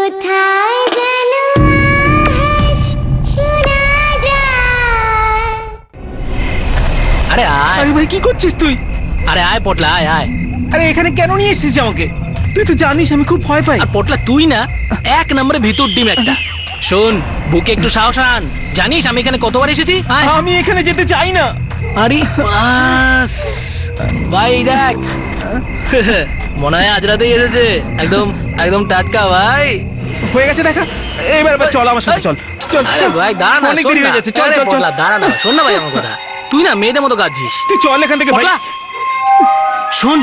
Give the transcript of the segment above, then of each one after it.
কোথায় যেন আওয়াজ শোনা যায়। আরে আয়। আরে ভাই কি করছিস তুই? আরে আয় পটলা, আয় আয়। আরে এখানে কেন নিয়ে এসেছিস আমাকে? তুই তো জানিস আমি খুব ভয় পাই। আর পটলা তুই না এক নম্বরে ভিতর ডিম একটা। শোন, বুকে একটু সাহস আন। জানিস আমি এখানে কতবার এসেছি? আয়। আমি এখানে যেতে চাই না। আরে বাস ভাই, দেখ মনে হয় আজ রাতেই এসেছে। একদম একদম টাটকা ভাই। হয়ে গেছে দেখা। এবার চল আমার সাথে, চল চল। আরে ভাই দাঁড়া না, অনেক শোন দেরি না। হয়ে যাচ্ছে, চল আরে চল চল। পটলা দাঁড়া না, শোন না ভাই আমার কথা। তুই না মেয়েদের মতো কাঁদছিস। তুই চল এখান থেকে ভাই। পটলা শোন,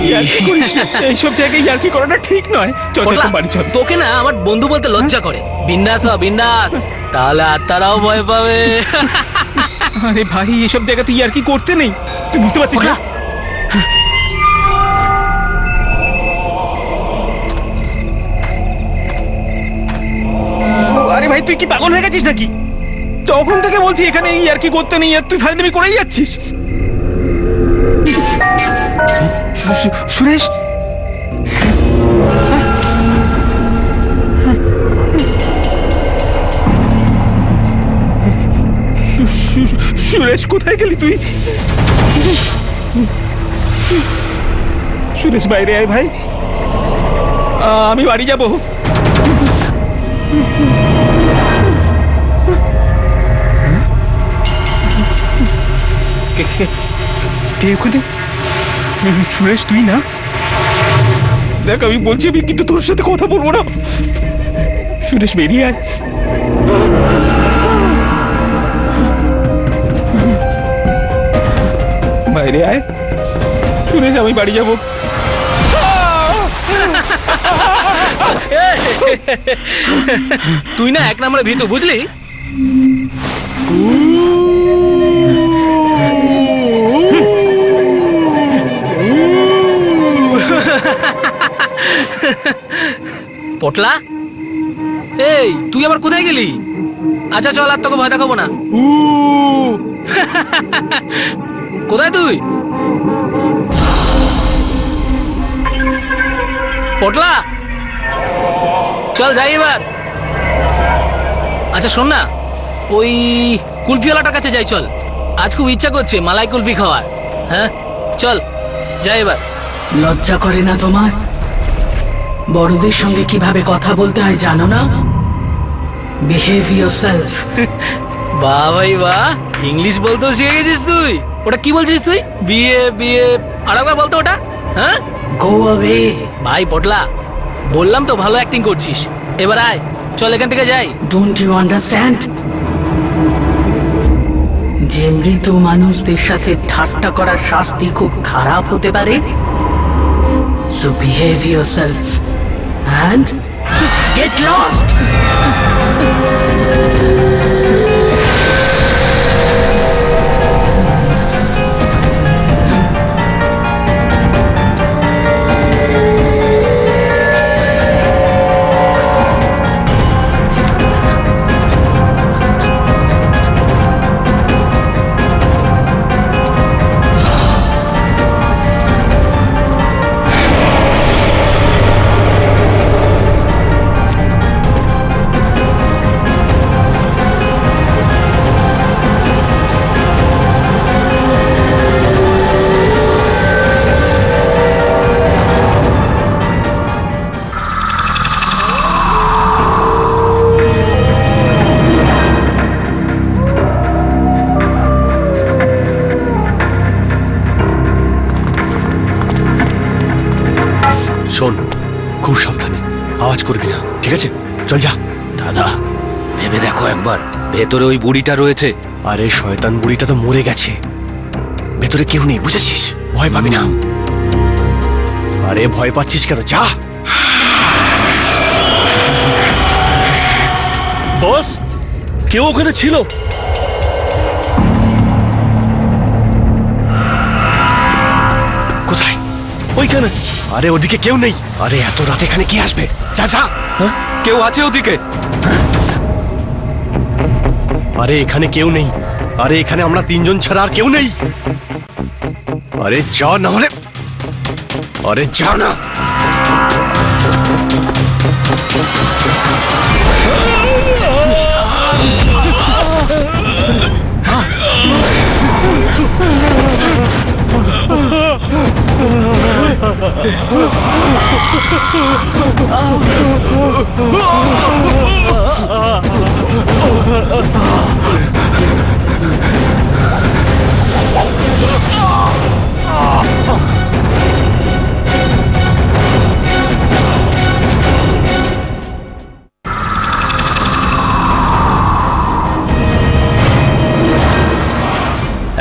ইয়ার্কি করিস না। এইসব জায়গায় ইয়ার্কি করাটা ঠিক নয়। চল চল পটলা, চল, বাড়ি চল। তোকে না আমার বন্ধু বলতে লজ্জা করে। বিন্দাস হ, বিন্দাস, তাহলে আত্মারাও ভয় পাবে। আরে ভাই এসব জায়গাতে ইয়ার্কি করতে নেই, তুই বুঝতে পারছিস না? আরে ভাই তুই কি পাগল হয়ে গেছিস নাকি? তখন থেকে বলছি এখানে ইয়ার্কি করতে নেই, আর তুই ফাজলামি করেই যাচ্ছিস। সুরেশ, সুরেশ কোথায় গেলি তুই? সুরেশ বাইরে আয় ভাই, আমি বাড়ি যাব। কে ওখানে? সুরেশ তুই না? দেখ আমি বলছি আমি কিন্তু তোর সাথে কথা বলবো না। সুরেশ বেরিয়ে আয়। বাইরে আয় সুরেশ, আমি বাড়ি যাব। তুই না এক নম্বরে ভীতু, বুঝলি? পটলা, এই তুই আবার কোথায় গেলি? আচ্ছা চল, আর তোকে ভয় দেখাবো না। কোথায় তুই? পটলা চল যাই এবার। আচ্ছা শোন না, ওই কুলফিওয়ালাটার কাছে যাই চল। আজ খুব ইচ্ছা করছে মালাই কুলফি খাওয়ার। হ্যাঁ চল যাই এবার। লজ্জা করে না তোমার? বড়দের সঙ্গে কিভাবে কথা বলতে হয় জানো না? Behave yourself. বাহ ভাই বাহ, ইংলিশ বলতেও শিখে গেছিস তুই। ওটা কি বলছিস তুই? বিয়ে বিয়ে আরেকবার বলতো ওটা। হ্যাঁ গো অ্যাওয়ে। ভাই পটলা, বললাম তো ভালো অ্যাক্টিং করছিস। এবার আয়, চল এখান থেকে যাই। Don't you understand? যে মৃত মানুষদের সাথে ঠাট্টা করার শাস্তি খুব খারাপ হতে পারে। So behave yourself and get lost. শোন, খুব সাবধানে, আওয়াজ করবি না, ঠিক আছে? চল যা। দাদা ভেবে দেখো একবার, ভেতরে ওই বুড়িটা রয়েছে। আরে শয়তান বুড়িটা তো মরে গেছে, ভেতরে কেউ নেই, বুঝেছিস? ভয় পাবি না। আরে ভয় পাচ্ছিস কেন? যা। বস, কেউ ওখানে ছিল? কোথায়? ওইখানে। আরে ওদিকে কেউ নেই। আরে এত রাতে এখানে কি আসবে? যা যা। কেউ আছে ওদিকে? আরে এখানে কেউ নেই, আরে এখানে আমরা তিনজন ছাড়া আর কেউ নেই। আরে যা না হলে, আরে যা না।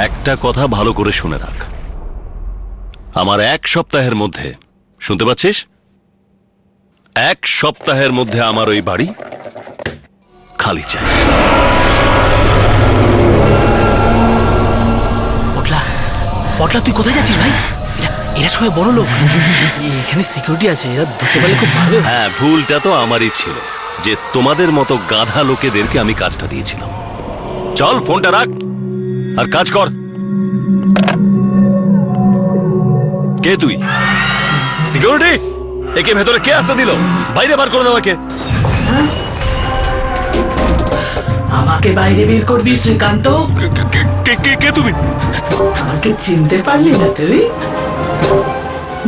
একটা কথা ভালো করে শুনে রাখ, আমার 1 সপ্তাহের মধ্যে, শুনতে পাচ্ছিস, 1 সপ্তাহের মধ্যে আমার ওই বাড়ি খালি চাই। পটলা, পটলা তুই কোথায় যাচ্ছিস ভাই? এরা সবাই বড় লোক, এখানে সিকিউরিটি আছে, এরা ধরতে পারলে খুব ভালো। হ্যাঁ, ভুলটা তো আমারই ছিল যে তোমাদের মতো গাধা লোকেদেরকে আমি কাজটা দিয়েছিলাম। চল ফোনটা রাখ আর কাজ কর। কে তুই? সিকিউরিটি? একে ভেতরে কে আসতে দিল? বাইরে বার করে দাও একে। আমাকে বাইরে বের করবি শ্রীকান্ত? কে তুমি? আমাকে চিনতে পারলি না তুই?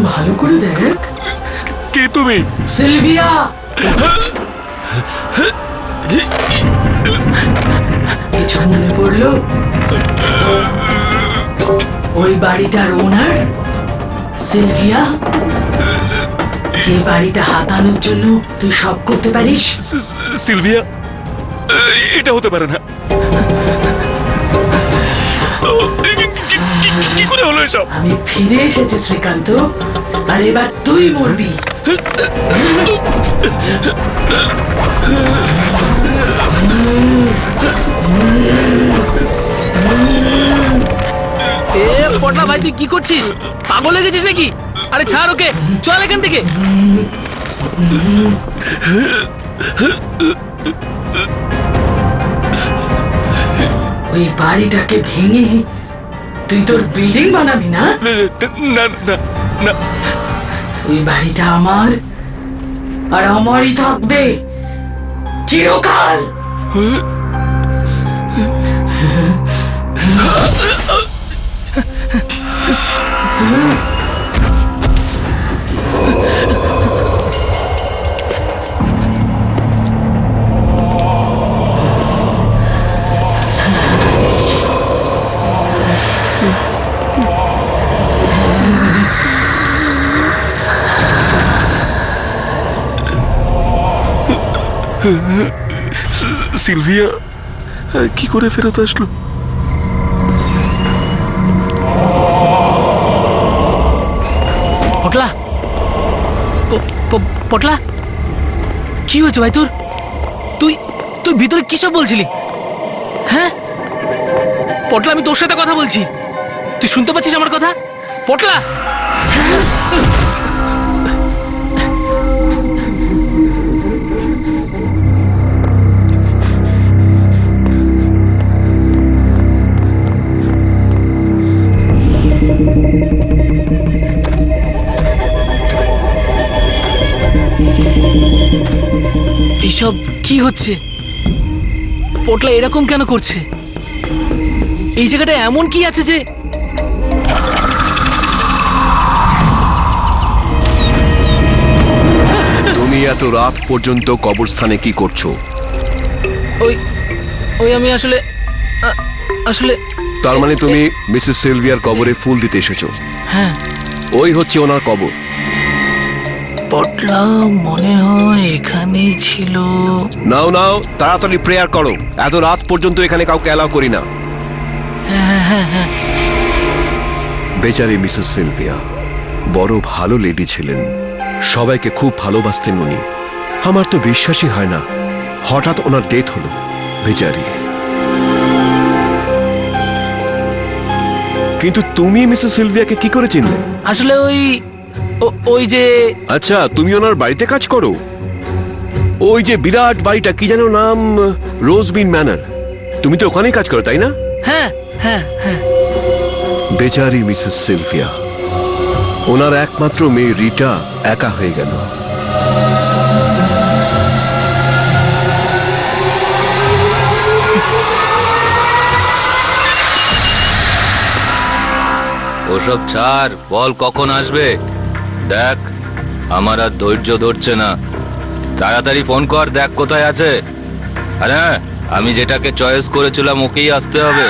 ভালো করে দেখ। কে তুমি? সিলভিয়া। কিছু মনে পড়লো? ওই বাড়িটার ওনার সিলভিয়া, যে বাড়িটা হাতানোর জন্য তুই সব করতে পারিস। সিলভিয়া? এটা হতে পারে না। কি করে হলো এসব? আমি ফিরে এসেছি শ্রীকান্ত, আর এবার তুই মরবি। এ পটলা ভাই, তুই কি করছিস? পাগল হয়ে গেছিস নাকি? আরে ছাড় ওকে, চল এখান থেকে। ওই বাড়িটাকে ভেঙে তুই তোর বিল্ডিং বানাবি না? না না না, ওই বাড়িটা আমার, আর আমারই থাকবে চিরকাল। সিলভিয়া কি করে ফেরত আসলো? পটলা, পটলা কি হয়েছে ভাই তোর? তুই তুই ভিতরে কি সব বলছিলি? হ্যাঁ পটলা, আমি তোর সাথে কথা বলছি, তুই শুনতে পাচ্ছিস আমার কথা? পটলা, এইসব কি হচ্ছে? পটলা এরকম কেন করছে? এই জায়গাটা এমন কি আছে যে? তুমি এত রাত পর্যন্ত কবরস্থানে কি করছো? ওই ওই আমি আসলে আসলে তার মানে তুমি মিসেস সিলভিয়ার কবরে ফুল দিতে এসেছো? হ্যাঁ। ওই হচ্ছে ওনার কবর। পটলা মনে হয় এখানেই ছিল। নাও নাও, তাড়াতাড়ি প্রেয়ার করো, এত রাত পর্যন্ত এখানে কাউকে অ্যালাউ করি না। বেচারি মিসেস সিলভিয়া বড় ভালো লেডি ছিলেন, সবাইকে খুব ভালোবাসতেন উনি। আমার তো বিশ্বাসই হয় না হঠাৎ ওনার ডেথ হলো। বেচারি। কিন্তু তুমি মিসেস সিলভিয়াকে কি করে চিনলে? আসলে ওই যে, আচ্ছা, তুমি ওনার বাড়িতে কাজ করো? ওই যে বিরাট বাড়িটা, কি যেন নাম, রোজবিন ম্যানর, তুমি তো ওখানেই কাজ করো তাই না? হ্যাঁ হ্যাঁ হ্যাঁ। বেচারি মিসেস সিলভিয়া, ওনার একমাত্র মেয়ে রিটা একা হয়ে গেল। ওসব ছাড়, বল কখন আসবে? দেখ আমার আর ধৈর্য ধরছে না, তাড়াতাড়ি ফোন কর, দেখ কোথায় আছে। আর হ্যাঁ, আমি যেটাকে চয়েস করেছিলাম ওকেই আসতে হবে।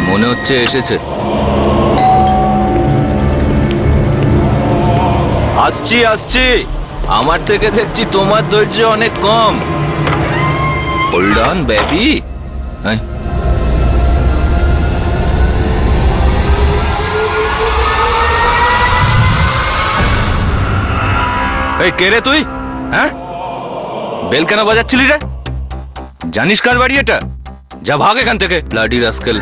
মনে হচ্ছে এসেছে। আসছি আসছি, আমার থেকে দেখছি তোমার ধৈর্য অনেক কম। Hold on baby. এই কে রে তুই? হ্যাঁ, বেল কেন বাজাচ্ছিলি রে? জানিস কার বাড়ি এটা? যা ভাগ এখান থেকে, ব্লাডি রাস্কেল।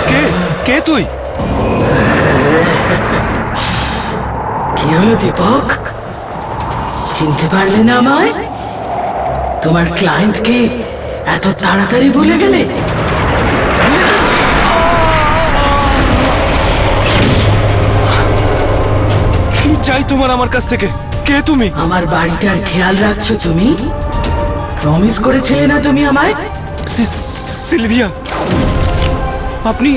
কে কে তুই? কি হলো দীপক, চিনতে পারলে না আমায়? তোমার ক্লায়েন্টকে এত তাড়াতাড়ি ভুলে গেলে? কি চাই তোমার আমার কাছ থেকে? কে তুমি? আমার বাড়িটার খেয়াল রাখছো তুমি? প্রমিস করেছিলে না তুমি আমায়? সিলভিয়া, আপনি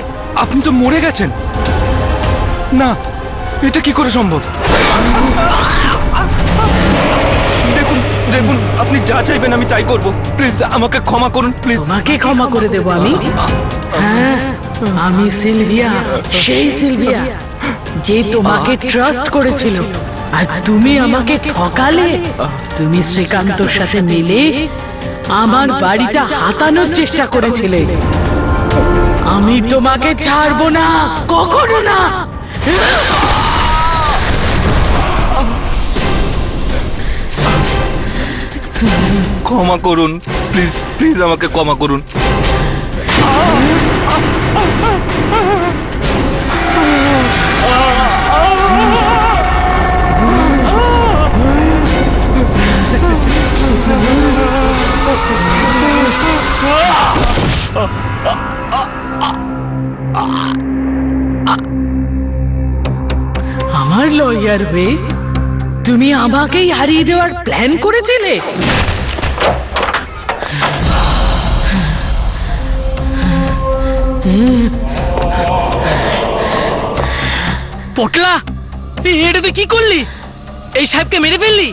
আপনি তো মরে গেছেন। না, এটা কি করে সম্ভব? দেখুন দেখুন, আপনি যা চাইবেন আমি তাই করব। প্লিজ আমাকে ক্ষমা করুন, প্লিজ। তোমাকে ক্ষমা করে দেবো আমি? হ্যাঁ, আমি সিলভিয়া, সেই সিলভিয়া যে তোমাকে ট্রাস্ট করেছিল, আর তুমি আমাকে ঠকালে। তুমি শ্রীকান্তর সাথে মিলে আমার বাড়িটা হাতানোর চেষ্টা করেছিলে। আমি তোমাকে ছাড়বো না, কখনো না। ক্ষমা করুন, প্লিজ প্লিজ আমাকে ক্ষমা করুন। আমার লয়ার হয়ে তুমি আমাকেই হারিয়ে দেওয়ার প্ল্যান করেছিলে? পটলা, এটা তুই কি করলি? এই সাহেবকে মেরে ফেললি?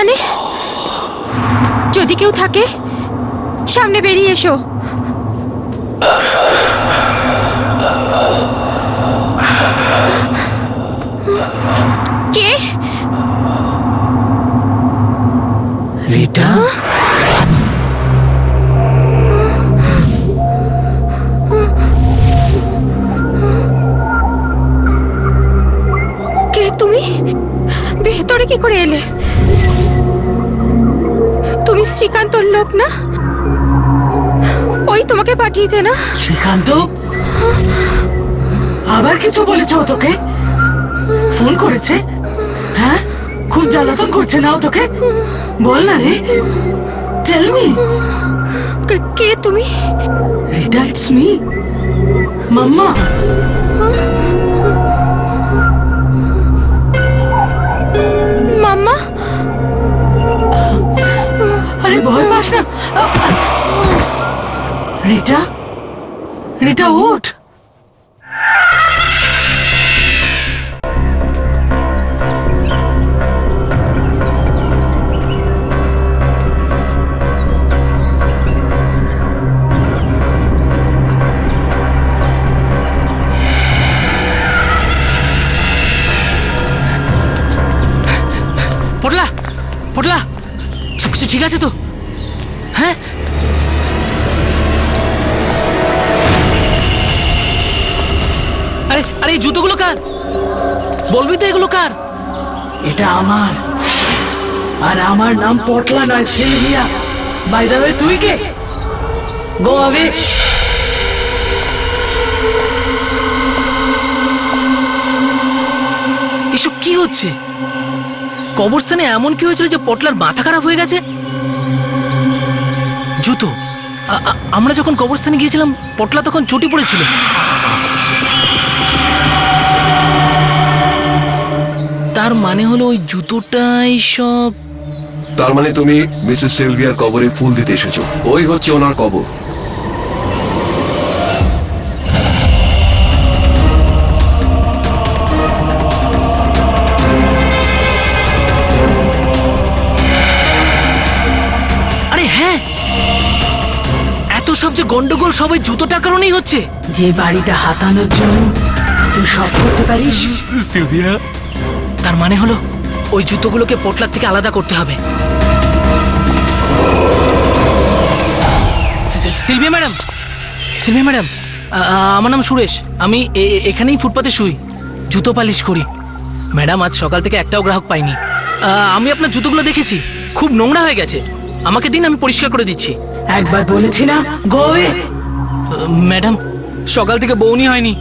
এখানে যদি কেউ থাকে সামনে বেরিয়ে এসো। কে? রিটা, কে তুমি? ভেতরে কি করে এলে? তুমি শ্রীকান্তর লোক না? ওই তোমাকে পাঠিয়েছে না? শ্রীকান্ত আবার কিছু বলেছে ও তোকে? ফোন করেছে? হ্যাঁ, খুব জ্বালাতন করছে না ও তোকে? বল না রে, টেল মি। কে তুমি? Rita, it's me, mamma. Mamma? আরে ভয় পাস না। রিটা, রিটা ওঠ। পটলা, পটলা, সবকিছু ঠিক আছে তো? হ্যাঁ, আরে আরে এই জুতোগুলো কার? বলবি তো এগুলো কার? এটা আমার, আর আমার নাম পটলা নয়, সিলভিয়া। বাই দ্য ওয়ে, তুই কে? Go away. এসব কি হচ্ছে? কবরস্থানে এমন কি হয়েছিল যে পটলার মাথা খারাপ হয়ে গেছে? জুতো, আমরা যখন কবরস্থানে গিয়েছিলাম পটলা তখন চটি পড়েছিল। তার মানে হলো ওই জুতোটাই সব। তার মানে তুমি মিসেস সিলভিয়ার কবরে ফুল দিতে এসেছো। ওই হচ্ছে ওনার কবর। আরে হ্যাঁ, এত সব যে গন্ডগোল সবাই জুতোটার কারণেই হচ্ছে। যে বাড়িটা হাতানোর জন্য তুই সব করতে পারিস। সিলভিয়া, তার মানে হলো ওই জুতোগুলোকে পটলার থেকে আলাদা করতে হবে। সিলভিয়া ম্যাডাম, সিলভিয়া ম্যাডাম, আমার নাম সুরেশ। আমি এখানেই ফুটপাতে শুই, জুতো পালিশ করি। ম্যাডাম, আজ সকাল থেকে একটাও গ্রাহক পাইনি। আমি আপনার জুতোগুলো দেখেছি, খুব নোংরা হয়ে গেছে। আমাকে দিন, আমি পরিষ্কার করে দিচ্ছি। একবার বলেছি না, গো অ্যাওয়ে। ম্যাডাম, সকাল থেকে বউনি হয়নি।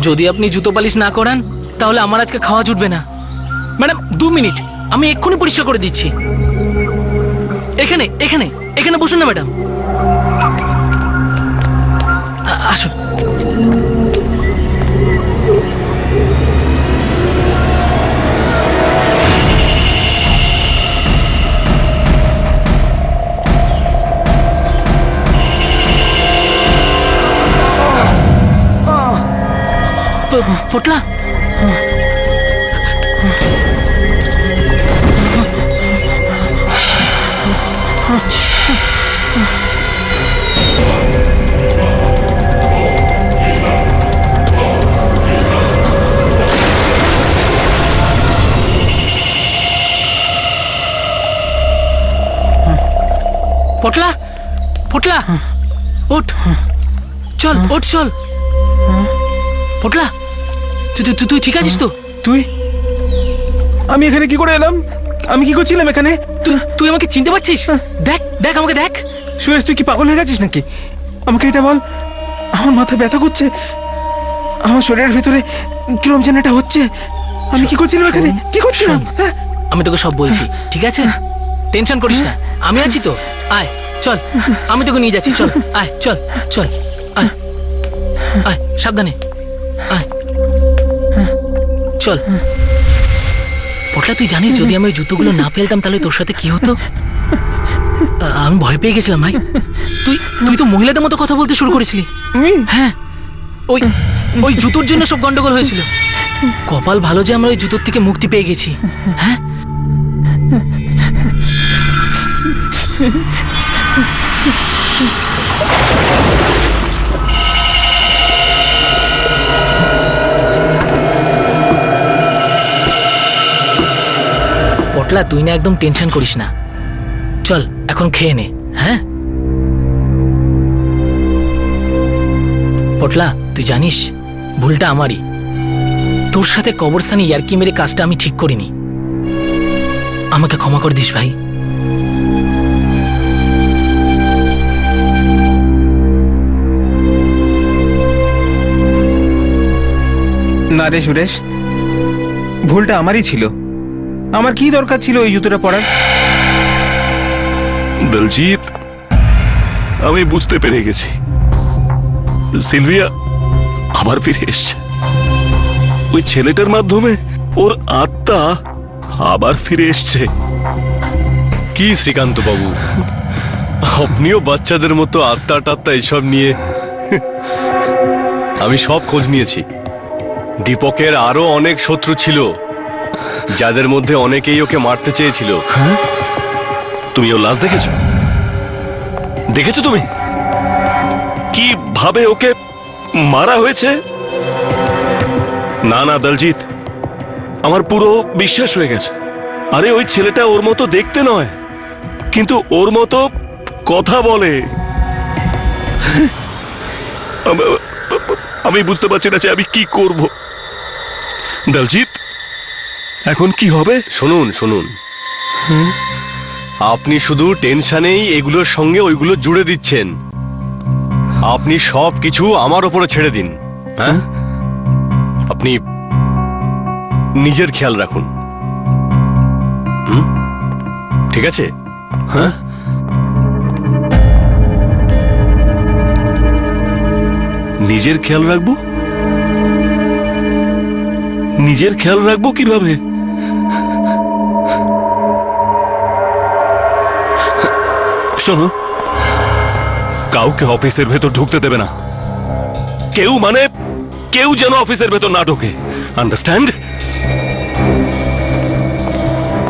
যদি আপনি জুতো পালিশ না করান তাহলে আমার আজকে খাওয়া জুটবে না। ম্যাডাম 2 মিনিট, আমি এক্ষুনি পরিষ্কার করে দিচ্ছি। এখানে এখানে এখানে বসুন না ম্যাডাম, আসুন। পটলা, পটলা, পটলা, ওঠ, চল, ওঠ, চল। পটলা, তুই ঠিক আছিস তো? তুই? আমি এখানে কি করে এলাম? আমি কি করছিলাম এখানে? তুই আমাকে চিনতে পারছিস? দেখ দেখ, আমাকে দেখ। সুরেশ, তুই কি পাগল হয়ে গেছিস নাকি? আমাকে এটা বল। আমার মাথা ব্যথা করছে, আমার শরীরের ভিতরে কিরম যেন এটা হচ্ছে। আমি কি করছিলাম এখানে? কি করছিলাম? আমি তোকে সব বলছি, ঠিক আছে? টেনশন করিস না, আমি আছি তো। আয়, চল, আমি তোকে নিয়ে যাচ্ছি। চল, আয়, চল, চল, আয়, আয়, সাবধানে, আয়, চল। পটলা, তুই জানিস যদি আমি ওই জুতোগুলো না ফেলতাম তাহলে তোর সাথে কি হতো? আমি ভয় পেয়ে গেছিলাম ভাই। তুই তো মহিলাদের মতো কথা বলতে শুরু করেছিলি। হ্যাঁ, ওই জুতোর জন্য সব গন্ডগোল হয়েছিল। কপাল ভালো যে আমরা ওই জুতোর থেকে মুক্তি পেয়ে গেছি। হ্যাঁ, পটলা, তুই না একদম টেনশন করিস না। চল এখন খেয়ে নে। হ্যাঁ পটলা, তুই জানিস ভুলটা আমারই। তোর সাথে কবরস্থানে ইয়ার্কি মেরে কাজটা আমি ঠিক করিনি। আমাকে ক্ষমা করে দিস ভাই। না রে সুরেশ, ভুলটা আমারই ছিল। আমার কি দরকার ছিল ওই জুতোটা পরার? দলজিৎ, আমি বুঝতে পেরে গেছি সিলভিয়া আবার ফিরে এসছে। ওই ছেলেটার মাধ্যমে ওর আত্মা আবার ফিরে এসছে। কি শ্রীকান্ত বাবু, আপনিও বাচ্চাদের মতো আত্মা টাত্মা এসব নিয়ে। আমি সব খোঁজ নিয়েছি। দীপকের আরো অনেক শত্রু ছিল, যাদের মধ্যে অনেকেই ওকে মারতে চেয়েছিল। তুমি ওর লাশ দেখেছো? দেখেছো তুমি কিভাবে ওকে মারা হয়েছে? না না দলজিৎ, আমার পুরো বিশ্বাস হয়ে গেছে। আরে ওই ছেলেটা ওর মতো দেখতে নয়, কিন্তু ওর মতো কথা বলে। আমি বুঝতে পারছি না যে আমি কি করব। দলজিৎ, এখন কি হবে? শুনুন শুনুন, আপনি শুধু টেনশনেই এগুলোর সঙ্গে ওইগুলো জুড়ে দিচ্ছেন। আপনি সব কিছু আমার উপরে ছেড়ে দিন। হ্যাঁ, আপনি নিজের খেয়াল রাখুন। ঠিক আছে? হ্যাঁ, নিজের খেয়াল রাখবো? নিজের খেয়াল রাখবো কিভাবে? শোনো, কাউকে অফিসের ভেতর ঢুকতে দেবে না। কেউ মানে কেউ যেন অফিসের ভেতর না ঢোকে, আন্ডারস্ট্যান্ড?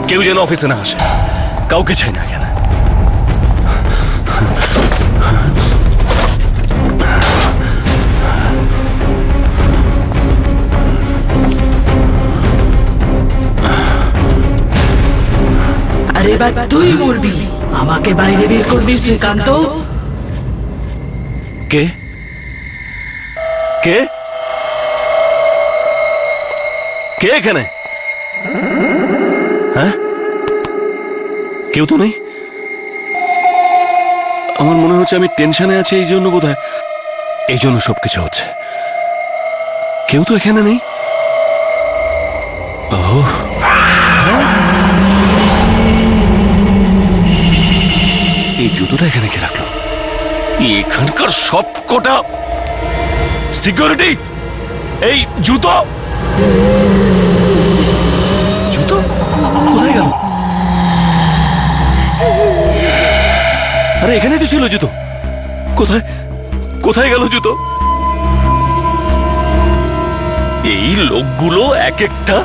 কেউ যেন অফিসে না আসে, কাউকে চাই না। কেন? আরে এবার তুই বলবি, আমাকে বাইরে বের করবি শ্রীকান্ত? কে কে কে এখানে? হ্যাঁ, কেউ তো নেই। আমার মনে হচ্ছে আমি টেনশনে আছি, এই জন্য বোধহয় এই জন্য সবকিছু হচ্ছে। কেউ তো এখানে নেই। ওহ, এই জুতোটা এখানে কে রাখলো? এখানকার সব কটা সিকিউরিটি এই জুতো জুতো কোথায় গেল? আরে এখানেই তো ছিল জুতো। কোথায় কোথায় গেল জুতো? এই লোকগুলো এক একটা।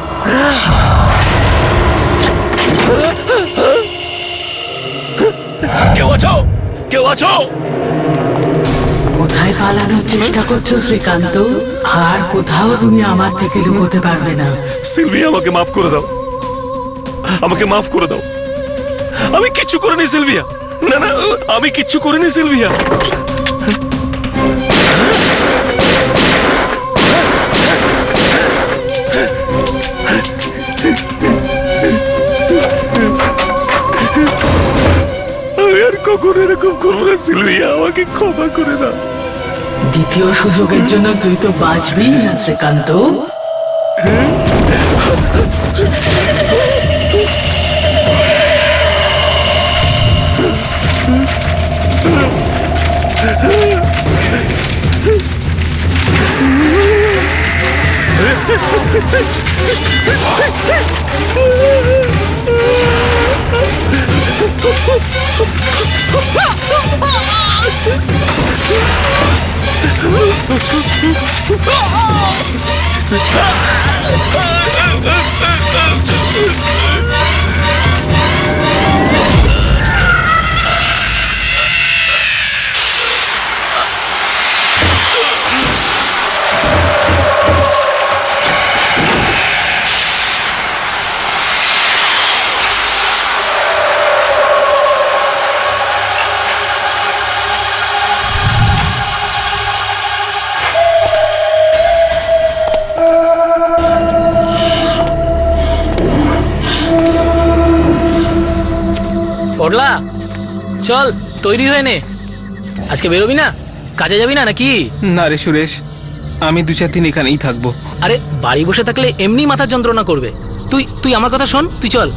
কেউ আছো? কেউ আছো? কোথায় পালানোর চেষ্টা করছো শ্রীকান্ত? আর কোথাও তুমি আমার থেকে লুকোতে পারবে না। সিলভিয়া, আমাকে মাফ করে দাও, আমাকে মাফ করে দাও। আমি কিচ্ছু করিনি সিলভিয়া। না না, আমি কিচ্ছু করিনি সিলভিয়া। আমি আর কখনো এরকম করবো না সিলভিয়া, আমাকে ক্ষমা করে দাও। দ্বিতীয় সুযোগের জন্য তুই তো বাঁচবি না শ্রীকান্ত। চল তৈরি হয়ে নে, আজকে বেরোবি না? কাজে যাবি না নাকি? না রে সুরেশ, আমি 2-4 দিন এখানেই থাকবো। আরে বাড়ি বসে থাকলে এমনি মাথা যন্ত্রণা করবে। তুই তুই আমার কথা শোন, তুই চল।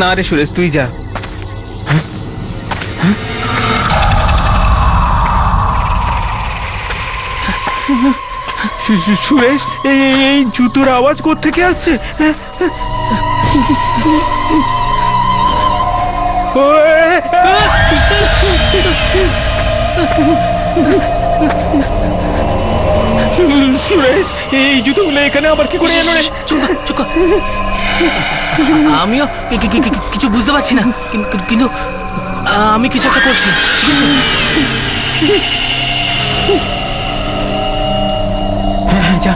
না রে সুরেশ, তুই যা। সুরেশ, এই জুতোর আওয়াজ কোত্থেকে আসছে? সুরেশ, এই জুতোগুলো এখানে আবার কি করে এলো রে? আমিও কিছু বুঝতে পারছি না, কিন্তু আমি কিছু একটা করছি। ঠিক আছে, যা।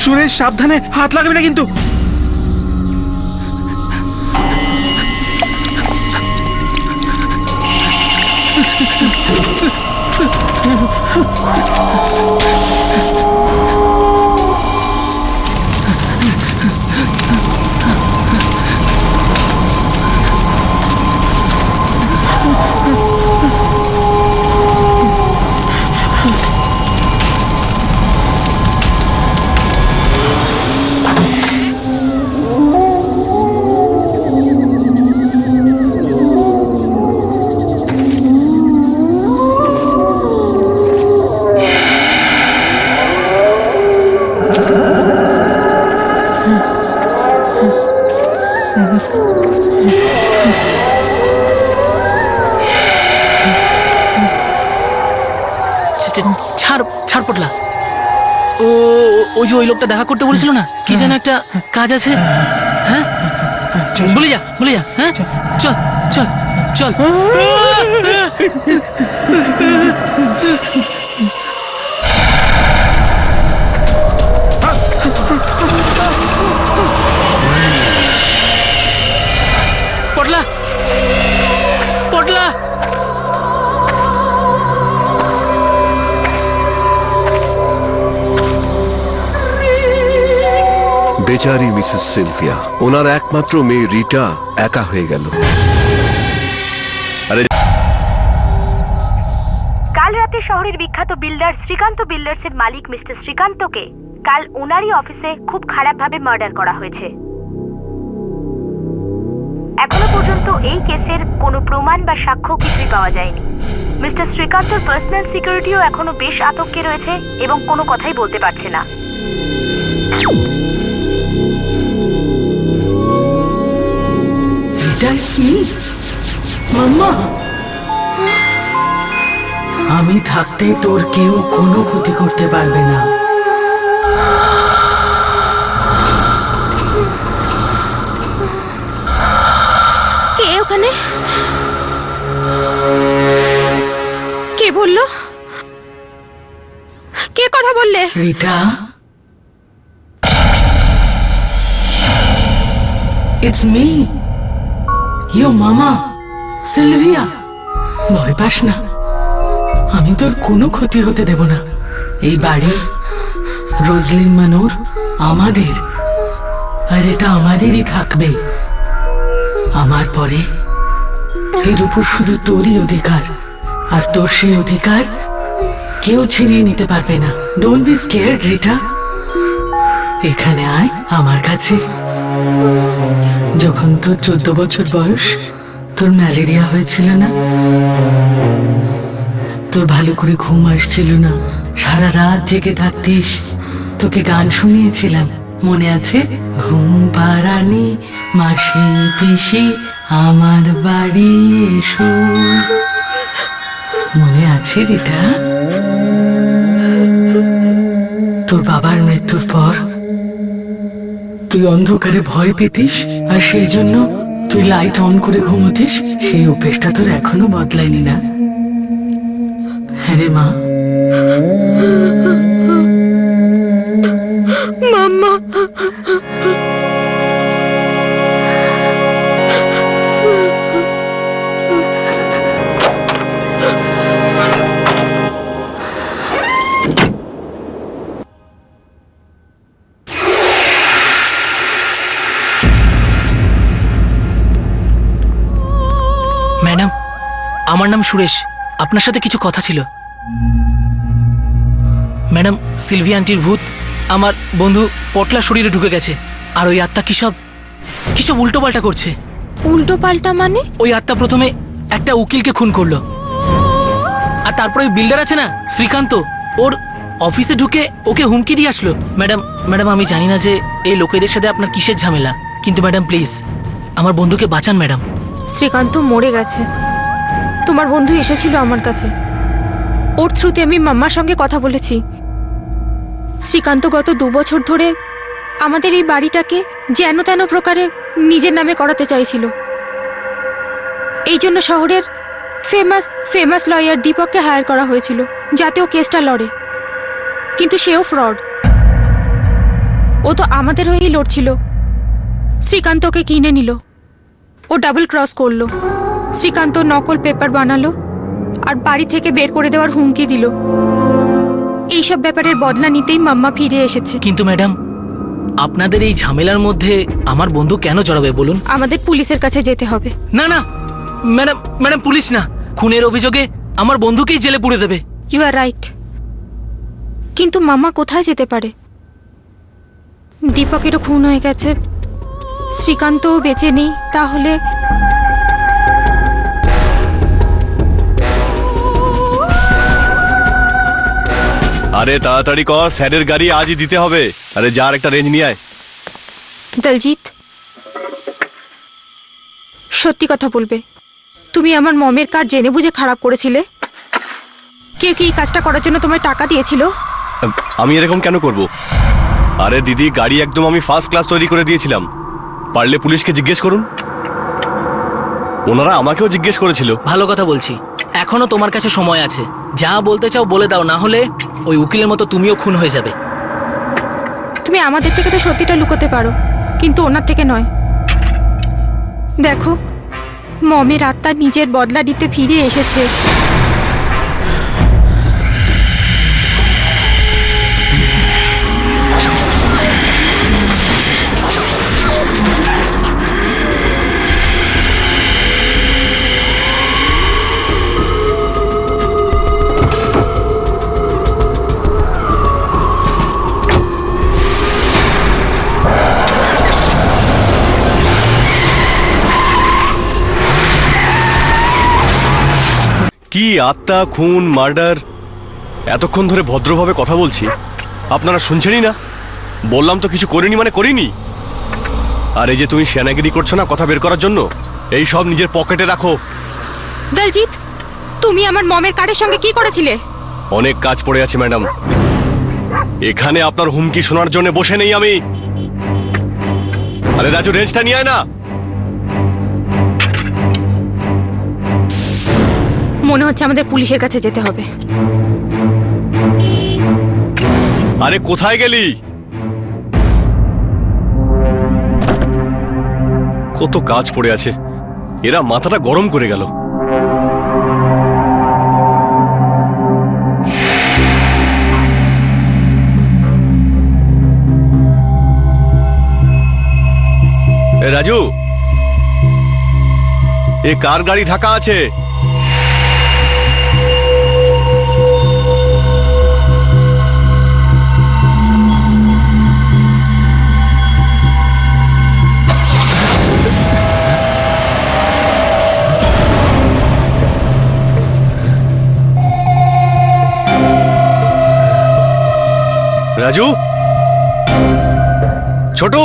সুরেশ, সাবধানে, হাত লাগবে না কিন্তু। ছাড় পটলা। ওই যে ওই লোকটা দেখা করতে বলেছিল না, কি যেন একটা কাজ আছে। হ্যাঁ, বলে যা। হ্যাঁ, চল চল চল। পটলা, বেচারি মিসেস সিলভিয়া, ওনার একমাত্র মেয়ে রিটা একা হয়ে গেল। কাল রাতে শহরের বিখ্যাত বিল্ডার শ্রীকান্ত বিল্ডার্সের মালিক মিস্টার শ্রীকান্তকে কাল ওনারই অফিসে খুব খারাপভাবে মার্ডার করা হয়েছে। এখনো পর্যন্ত এই কেসের কোনো প্রমাণ বা সাক্ষ্য কিছুই পাওয়া যায়নি। মিস্টার শ্রীকান্তর পার্সোনাল সিকিউরিটিও এখনো বেশ আতঙ্কে রয়েছে এবং কোনো কথাই বলতে পারছে না। মাম্মা, আমি থাকতে তোর কেউ কোনো ক্ষতি করতে পারবে না। কে ওখানে? কে বললো? কে কথা বললে? রিটা, ইটস মি, ইয়োর মামা সিলভিয়া। ভয় পাস না, আমি তোর কোনো ক্ষতি হতে দেব না। এই বাড়ি, রোজলিন মানোর আমাদের, আর এটা আমাদেরই থাকবে। আমার পরে এর উপর শুধু তোরই অধিকার, আর তোর সেই অধিকার কেউ ছিনিয়ে নিতে পারবে না। ডোন্ট বি স্কেয়ার্ড রিটা, এখানে আয় আমার কাছে। যখন তোর 14 বছর বয়স, তোর ম্যালেরিয়া হয়েছিল না, তোর ভালো করে ঘুম আসছিল না, সারা রাত জেগে থাকতিস, তোকে গান শুনিয়েছিলাম, মনে আছে? ঘুম পাড়ানি মাসি পিসি আমার বাড়ি এসো, মনে আছে রিটা? তোর বাবার মৃত্যুর পর তুই অন্ধকারে ভয় পেতিস, আর সেই জন্য তুই লাইট অন করে ঘুমোতিস। সেই অভ্যেসটা তোর এখনো বদলায়নি না? হ্যাঁ রে মা। মাম্মা, আমার নাম সুরেশ, আপনার সাথে কিছু কথা ছিল। ম্যাডাম, সিলভিয়া আন্টির ভূত আমার বন্ধু পটলা শরীরে ঢুকে গেছে, আর ওই আত্মা কি সব উল্টো পাল্টা করছে। উল্টো পাল্টা মানে? ওই আত্মা প্রথমে একটা উকিলকে খুন করলো, আর তারপরে ওই বিল্ডার আছে না শ্রীকান্ত, ওর অফিসে ঢুকে ওকে হুমকি দিয়ে আসলো। ম্যাডাম আমি জানি না যে এই লোকেদের সাথে আপনার কিসের ঝামেলা, কিন্তু ম্যাডাম প্লিজ আমার বন্ধুকে বাঁচান ম্যাডাম। শ্রীকান্ত মরে গেছে। তোমার বন্ধু এসেছিল আমার কাছে, ওর থ্রুতে আমি মাম্মার সঙ্গে কথা বলেছি। শ্রীকান্ত গত 2 বছর ধরে আমাদের এই বাড়িটাকে যেন তেন প্রকারে নিজের নামে করাতে চাইছিল। এই জন্য শহরের ফেমাস লয়ার দীপককে হায়ার করা হয়েছিল যাতে ও কেসটা লড়ে, কিন্তু সেও ফ্রড। ও তো আমাদের হয়েই লড়ছিল। শ্রীকান্ত ওকে কিনে নিল, ও ডাবল ক্রস করলো। শ্রীকান্ত নকল পেপার বানালো আর বাড়ি থেকে বের করে দেওয়ার হুমকি দিল। এইসব ব্যাপারের বদলা নিতেই মাম্মা ফিরে এসেছে। কিন্তু ম্যাডাম, আপনাদের এই ঝামেলার মধ্যে আমার বন্ধু কেন জড়াবে বলুন? আমাদের পুলিশের কাছে যেতে হবে। না ম্যাডাম পুলিশ না, খুনের অভিযোগে আমার বন্ধুকেই জেলে পুরে দেবে। ইউ আর রাইট, কিন্তু মাম্মা কোথায় যেতে পারে? দীপকেরও খুন হয়ে গেছে, শ্রীকান্তও বেঁচে নেই, তাহলে আরে তাড়াতাড়ি কর, স্যারের গাড়ি আজই দিতে হবে। আরে যার একটা রেঞ্জ নিয়ে আয়। দলজিৎ, সত্যি কথা বলবে, তুমি আমার মমের কার্ড জেনে বুঝে খারাপ করেছিলে? কেউ কি এই কাজটা করার জন্য তোমায় টাকা দিয়েছিল? আমি এরকম কেন করব? আরে দিদি, গাড়ি একদম আমি ফার্স্ট ক্লাস তৈরি করে দিয়েছিলাম। পারলে পুলিশকে জিজ্ঞেস করুন, ওনারা আমাকেও জিজ্ঞেস করেছিল। ভালো কথা বলছি, এখনো তোমার কাছে সময় আছে। যা বলতে চাও বলে দাও, না হলে ওই উকিলের মতো তুমিও খুন হয়ে যাবে। তুমি আমাদের থেকে তো সত্যিটা লুকোতে পারো, কিন্তু ওনার থেকে নয়। দেখো, মমের আত্মা নিজের বদলা নিতে ফিরে এসেছে। কি আত্মা, খুন, মার্ডার, এতক্ষণ ধরে ভদ্রভাবে কথা বলছি, আপনারা শুনছেনই না? বললাম তো কিছু করিনি মানে করিনি। আর এই যে তুমি শ্যানাগিরি করছো না কথা বের করার জন্য, এই সব নিজের পকেটে রাখো। দলজিৎ, তুমি আমার মমের কার্ডের সঙ্গে কি করেছিলে? অনেক কাজ পড়ে আছে ম্যাডাম, এখানে আপনার হুমকি শোনার জন্য বসে নেই আমি। আরে রাজু, রেঞ্জটা নিয়ে আয় না। মনে হচ্ছে আমাদের পুলিশের কাছে যেতে হবে। আরে কোথায় গেলি? কত কাজ পড়ে আছে, এরা মাথাটা গরম করে গেল। রাজু, এ কার গাড়ি ঢাকা আছে? রাজু, ছোটু,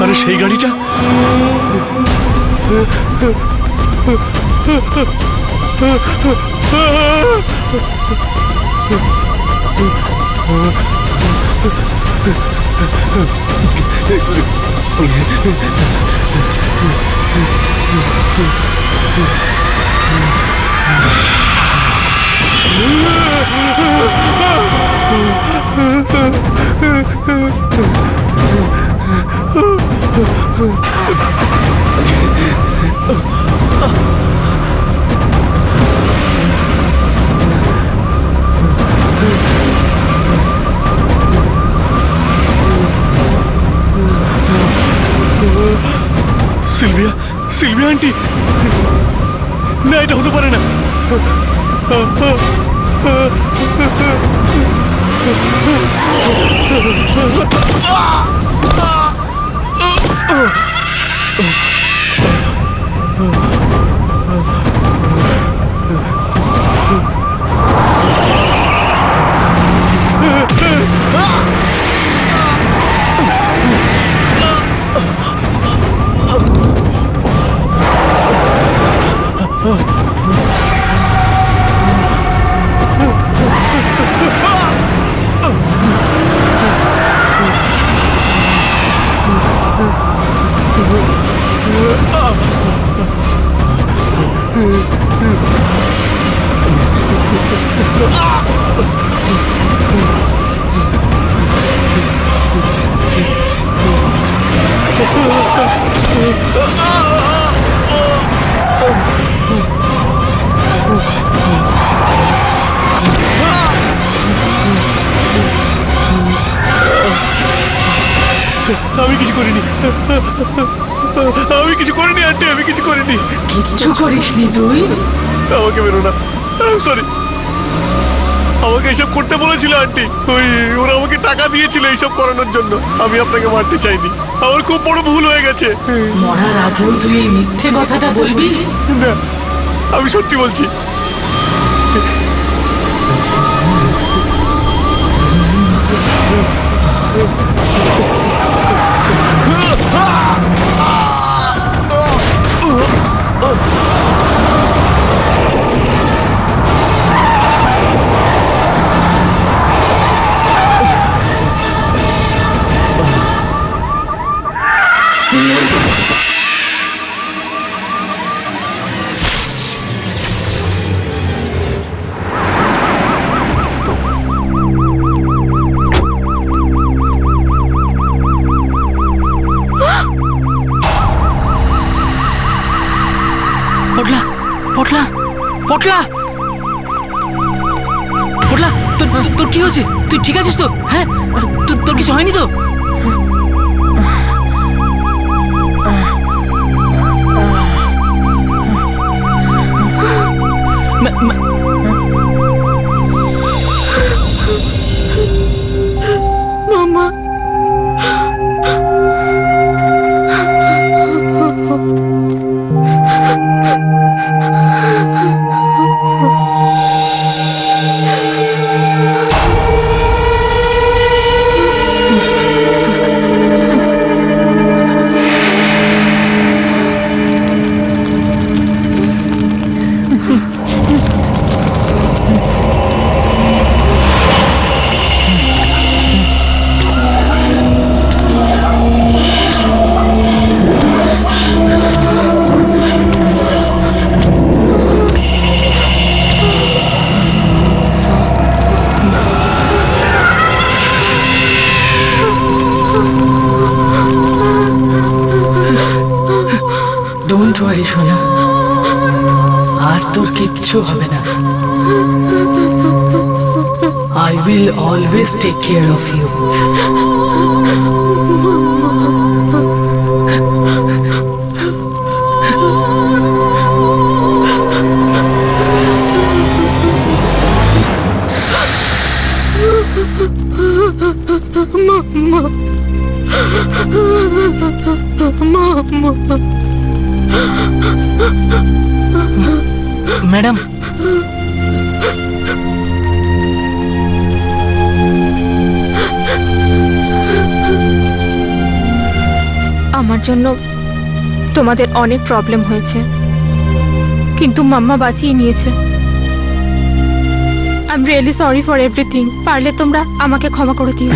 আরে সেই গাড়িটা। সিলভিয়া, সিলভিয়া আন্টি, না এটা হতে পারে না। আমি কিছু করিনি, আমি কিছু করিনি আন্টি, আমি কিছু করিনি। কিচ্ছু করিসনি তুই? আমাকে বেরো না, সরি। আমাকে এইসব করতে বলেছিল আন্টি, ওরা আমাকে টাকা দিয়েছিল এইসব করানোর জন্য। আমি আপনাকে মারতে চাইনি, আমার খুব বড় ভুল হয়ে গেছে। মরার আগেও তুই এই মিথ্যে কথাটা বলবি? না, আমি সত্যি বলছি। পটলা, পটলা, পটলা, পটলা, তোর কি হয়েছে? তুই ঠিক আছিস তো? হ্যাঁ, তোর কিছু হয়নি তো? মামা, ডোন্ট ওয়ারি সোনা, আর তোর কিচ্ছু হবে না। I will always take care of you. Madam, আমার জন্য তোমাদের অনেক প্রবলেম হয়েছে, কিন্তু মাম্মা বাঁচিয়ে নিয়েছে। I am really sorry for everything. পারলে তোমরা আমাকে ক্ষমা করে দিও।